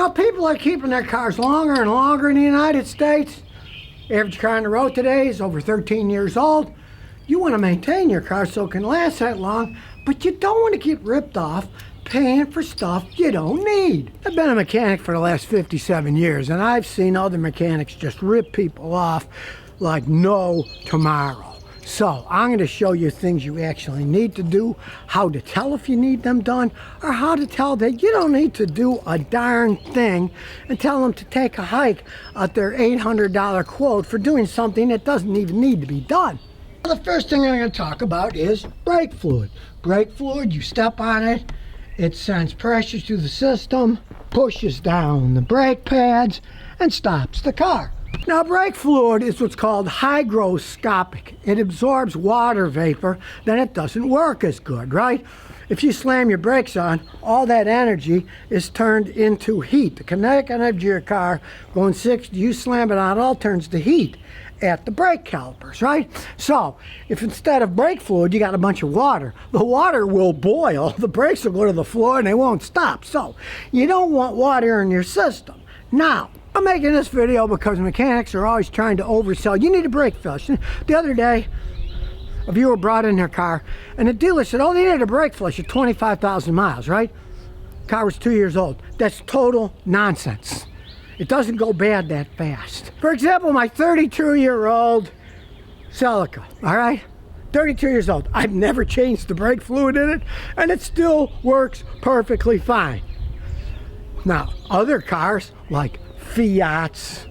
Now, people are keeping their cars longer and longer in the United States. Average car on the road today is over 13 years old. You want to maintain your car so it can last that long, but you don't want to get ripped off paying for stuff you don't need. I've been a mechanic for the last 57 years, and I've seen other mechanics just rip people off like no tomorrow. So I'm going to show you things you actually need to do, how to tell if you need them done, or how to tell that you don't need to do a darn thing, and tell them to take a hike at their $800 quote for doing something that doesn't even need to be done. The first thing I'm going to talk about is brake fluid. Brake fluid, you step on it, it sends pressure through the system, pushes down the brake pads, and stops the car. Now, brake fluid is what's called hygroscopic. It absorbs water vapor, then it doesn't work as good, right? If you slam your brakes on, all that energy is turned into heat. The kinetic energy of your car going 60, you slam it on, it all turns to heat at the brake calipers, right? So, if instead of brake fluid, you got a bunch of water, the water will boil, the brakes will go to the floor and they won't stop. So, you don't want water in your system. Now, I'm making this video because mechanics are always trying to oversell. You need a brake flush. The other day, a viewer brought in their car, and the dealer said, oh, they needed a brake flush at 25,000 miles, right? Car was 2 years old. That's total nonsense. It doesn't go bad that fast. For example, my 32-year-old Celica, all right? 32 years old. I've never changed the brake fluid in it, and it still works perfectly fine. Now, other cars, like Fiats,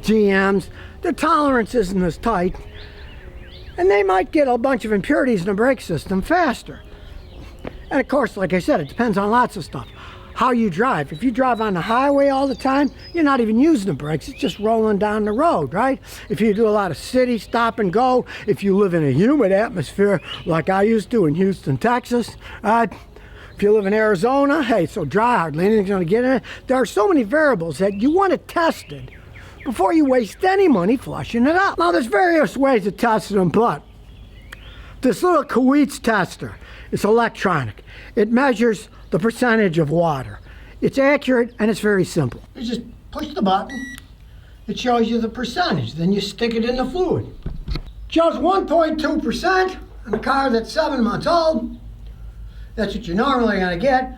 GMs, their tolerance isn't as tight, and they might get a bunch of impurities in the brake system faster. And of course, like I said, it depends on lots of stuff. How you drive. If you drive on the highway all the time, you're not even using the brakes, it's just rolling down the road, right? If you do a lot of city stop and go, if you live in a humid atmosphere like I used to in Houston, Texas, if you live in Arizona, hey, so dry, hardly anything's going to get in it. There are so many variables that you want to test it before you waste any money flushing it out. Now, there's various ways of testing them, but this little Coolant tester is electronic. It measures the percentage of water. It's accurate and it's very simple. You just push the button, it shows you the percentage, then you stick it in the fluid. It shows 1.2% on a car that's 7 months old. That's what you're normally going to get.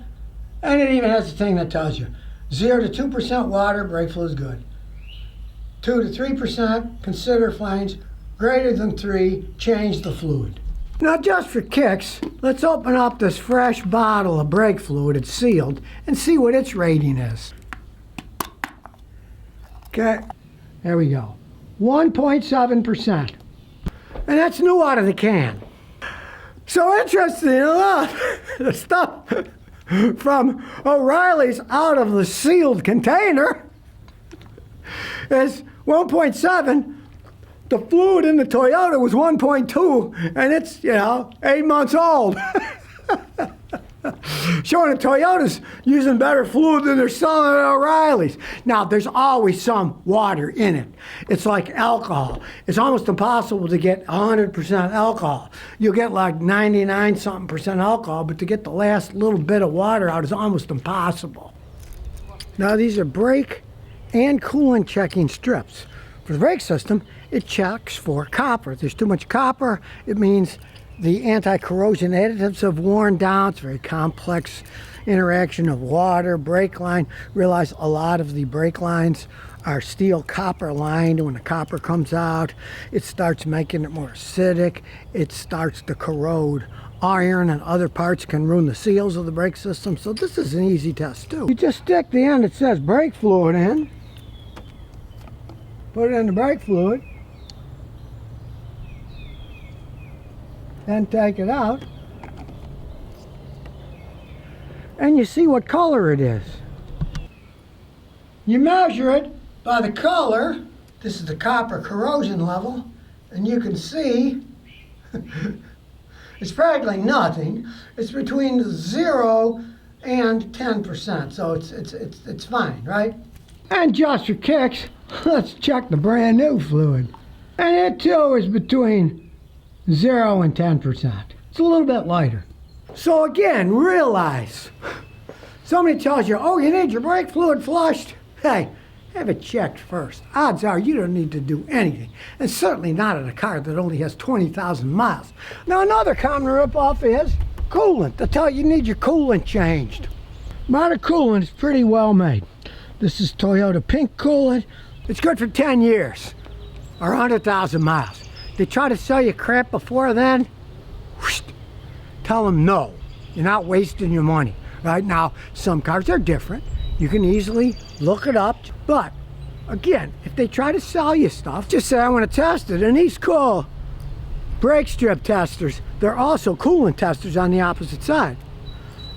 And it even has a thing that tells you 0 to 2% water, brake fluid is good. 2 to 3%, consider flames. Greater than 3, change the fluid. Now, just for kicks, let's open up this fresh bottle of brake fluid. It's sealed, and see what its rating is. Okay, there we go. 1.7%. And that's new out of the can. So interesting enough, the stuff from O'Reilly's out of the sealed container is 1.7. The fluid in the Toyota was 1.2, and it's, 8 months old. Showing the Toyota's using better fluid than they're selling at O'Reilly's. Now, there's always some water in it. It's like alcohol. It's almost impossible to get 100% alcohol. You'll get like 99-something% alcohol, but to get the last little bit of water out is almost impossible. Now, these are brake and coolant checking strips. For the brake system, it checks for copper. If there's too much copper, it means the anti-corrosion additives have worn down. It's a very complex interaction of water, brake line. Realize a lot of the brake lines are steel copper lined. When the copper comes out, it starts making it more acidic. It starts to corrode. Iron and other parts can ruin the seals of the brake system. So this is an easy test too. You just stick the end that says brake fluid in. Put it in the brake fluid. Then take it out, and you see what color it is. You measure it by the color. This is the copper corrosion level, and you can see it's practically nothing. It's between 0 and 10%, so it's fine, right? And just for kicks, let's check the brand new fluid, and it too is between 0 and 10%. It's a little bit lighter. So again, realize Somebody tells you, oh, you need your brake fluid flushed. Hey, have it checked first. Odds are you don't need to do anything, and certainly not in a car that only has 20,000 miles. Now, another common ripoff is coolant. They tell you need your coolant changed. Modern coolant is pretty well made. This is Toyota pink coolant. It's good for 10 years or 100,000 miles. They try to sell you crap before then. Whoosh, tell them no. You're not wasting your money. Right now, some cars are different. You can easily look it up. But again, if they try to sell you stuff, just say I want to test it. And these cool brake strip testers, they're also coolant testers on the opposite side.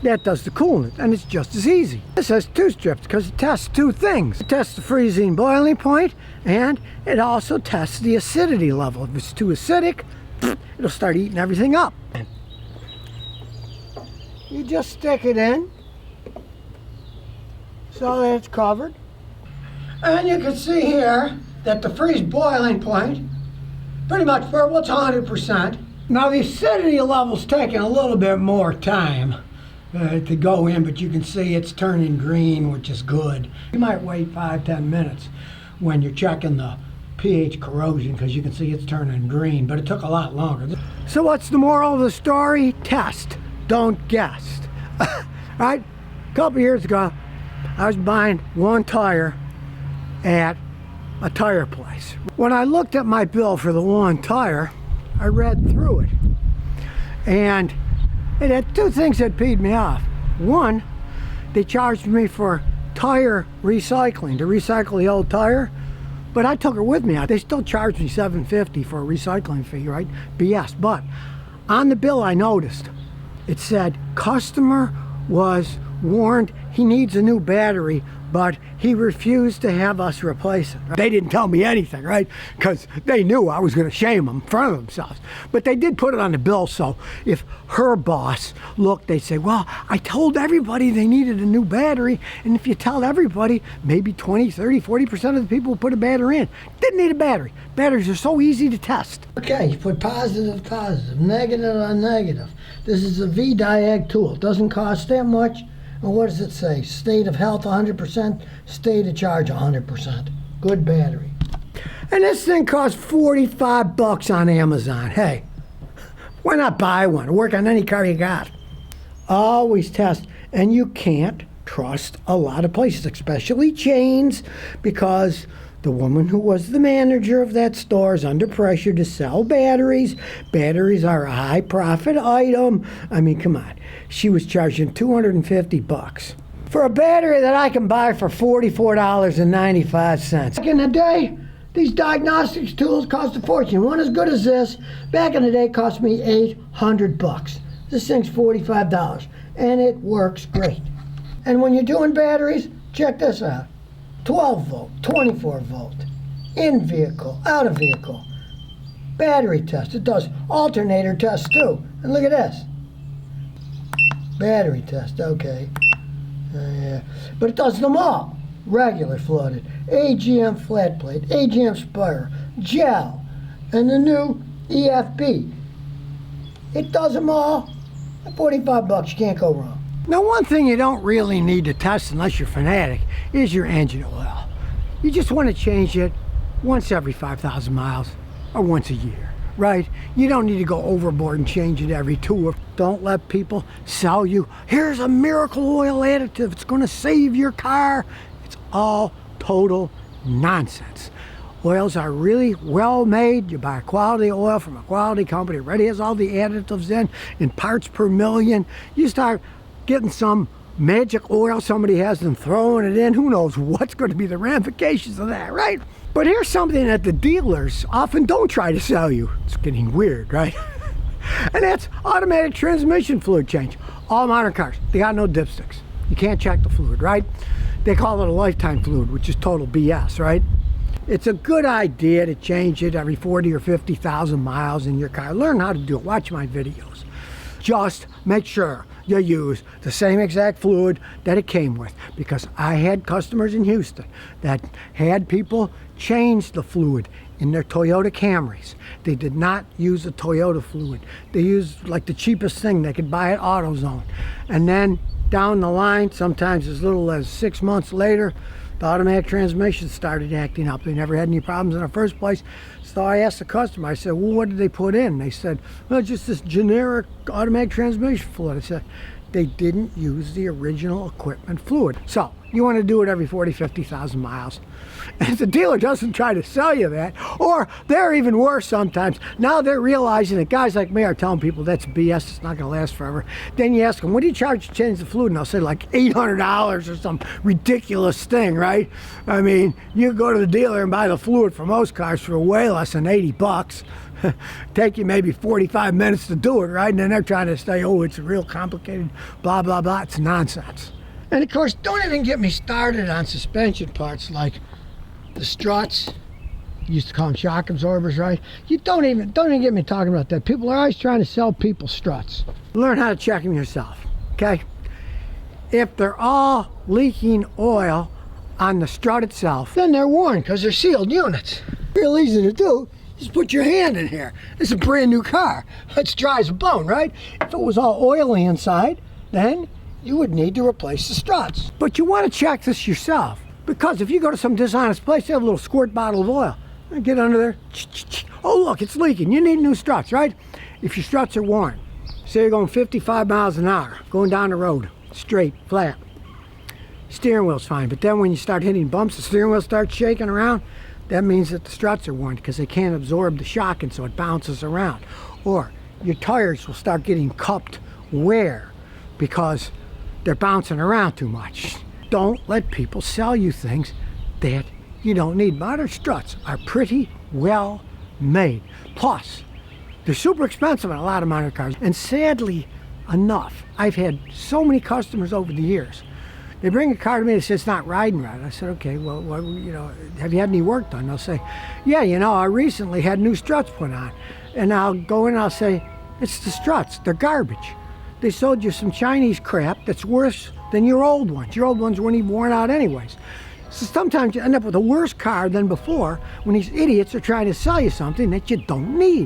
That does the coolant, and it's just as easy. This has 2 strips because it tests 2 things. It tests the freezing boiling point, and it also tests the acidity level. If it's too acidic, it'll start eating everything up. You just stick it in so that it's covered. And you can see here that the freeze boiling point, pretty much purple, it's 100%. Now the acidity level's taking a little bit more time to go in, but you can see it's turning green, which is good. You might wait 5-10 minutes when you're checking the pH corrosion because you can see it's turning green, but it took a lot longer. So what's the moral of the story? Test, don't guess. Right? A couple years ago, I was buying one tire at a tire place. When I looked at my bill for the one tire, I read through it, and it had 2 things that peed me off. One, they charged me for tire recycling, to recycle the old tire, but I took it with me. They still charged me $7.50 for a recycling fee, right? BS. But on the bill I noticed, it said, customer was warned he needs a new battery, but he refused to have us replace it. They didn't tell me anything, right? Because they knew I was going to shame them in front of themselves. But they did put it on the bill, so if her boss looked, they'd say, well, I told everybody they needed a new battery, and if you tell everybody, maybe 20, 30, 40% of the people who put a battery in didn't need a battery. Batteries are so easy to test. Okay, you put positive, positive, negative on negative. This is a V-diag tool. It doesn't cost that much. And what does it say? State of health 100%, state of charge 100%. Good battery. And this thing costs $45 on Amazon. Hey, why not buy one? Work on any car you got. Always test. And you can't trust a lot of places, especially chains, because the woman who was the manager of that store is under pressure to sell batteries. Batteries are a high profit item. I mean, come on. She was charging $250 for a battery that I can buy for $44.95. Back in the day, these diagnostics tools cost a fortune. One as good as this, back in the day, cost me $800. This thing's $45, and it works great. And when you're doing batteries, check this out. 12 volt, 24 volt, in vehicle, out of vehicle. Battery test, it does alternator tests too. And look at this. Battery test, okay. Yeah. But it does them all. Regular flooded, AGM flat plate, AGM spire, gel, and the new EFB. It does them all. At $45, you can't go wrong. Now, one thing you don't really need to test unless you're fanatic is your engine oil. You just want to change it once every 5,000 miles or once a year, right? You don't need to go overboard and change it every 2 or... Don't let people sell you, here's a miracle oil additive, it's going to save your car. It's all total nonsense. Oils are really well made. You buy a quality oil from a quality company, it already has all the additives in parts per million. You start getting some magic oil somebody has and throwing it in, who knows what's going to be the ramifications of that, right? But here's something that the dealers often don't try to sell you. It's getting weird, right? And that's automatic transmission fluid change. All modern cars, they got no dipsticks. You can't check the fluid, right? They call it a lifetime fluid, which is total BS, right? It's a good idea to change it every 40 or 50,000 miles in your car. Learn how to do it. Watch my videos. Just make sure you use the same exact fluid that it came with, because I had customers in Houston that had people change the fluid in their Toyota Camrys. They did not use the Toyota fluid. They used like the cheapest thing they could buy at AutoZone. And then Down the line, sometimes as little as 6 months later, the automatic transmission started acting up. They never had any problems in the first place. So I asked the customer, I said, well, what did they put in? They said, well, just this generic automatic transmission fluid. I said, they didn't use the original equipment fluid. So you want to do it every 40, 50,000 miles. And the dealer doesn't try to sell you that, or they're even worse sometimes. Now they're realizing that guys like me are telling people that's BS, it's not going to last forever. Then you ask them, what do you charge to change the fluid? And they'll say like $800 or some ridiculous thing, right? I mean, you go to the dealer and buy the fluid for most cars for way less than 80 bucks. Take you maybe 45 minutes to do it, right? And then they're trying to say, oh, it's real complicated, blah, blah, blah. It's nonsense. And of course, don't even get me started on suspension parts like the struts. You used to call them shock absorbers, right? You don't even get me talking about that. People are always trying to sell people struts. Learn how to check them yourself, okay? If they're all leaking oil on the strut itself, then they're worn because they're sealed units. Real easy to do. Just put your hand in here. This is a brand new car. It's dry as a bone, right? If it was all oily inside, then you would need to replace the struts. But you want to check this yourself, because if you go to some dishonest place, they have a little squirt bottle of oil. Get under there. Oh, look, it's leaking. You need new struts, right? If your struts are worn, say you're going 55 miles an hour, going down the road, straight, flat. Steering wheel's fine, but then when you start hitting bumps, the steering wheel starts shaking around. That means that the struts are worn because they can't absorb the shock, and so it bounces around. Or your tires will start getting cupped wear because they're bouncing around too much. Don't let people sell you things that you don't need. Modern struts are pretty well made. Plus, they're super expensive in a lot of modern cars. And sadly enough, I've had so many customers over the years. They bring a car to me that says it's not riding right. I said, okay, well, have you had any work done? They'll say, yeah, I recently had new struts put on. And I'll go in and I'll say, it's the struts, they're garbage. They sold you some Chinese crap that's worse than your old ones. Your old ones weren't even worn out anyways. So sometimes you end up with a worse car than before when these idiots are trying to sell you something that you don't need.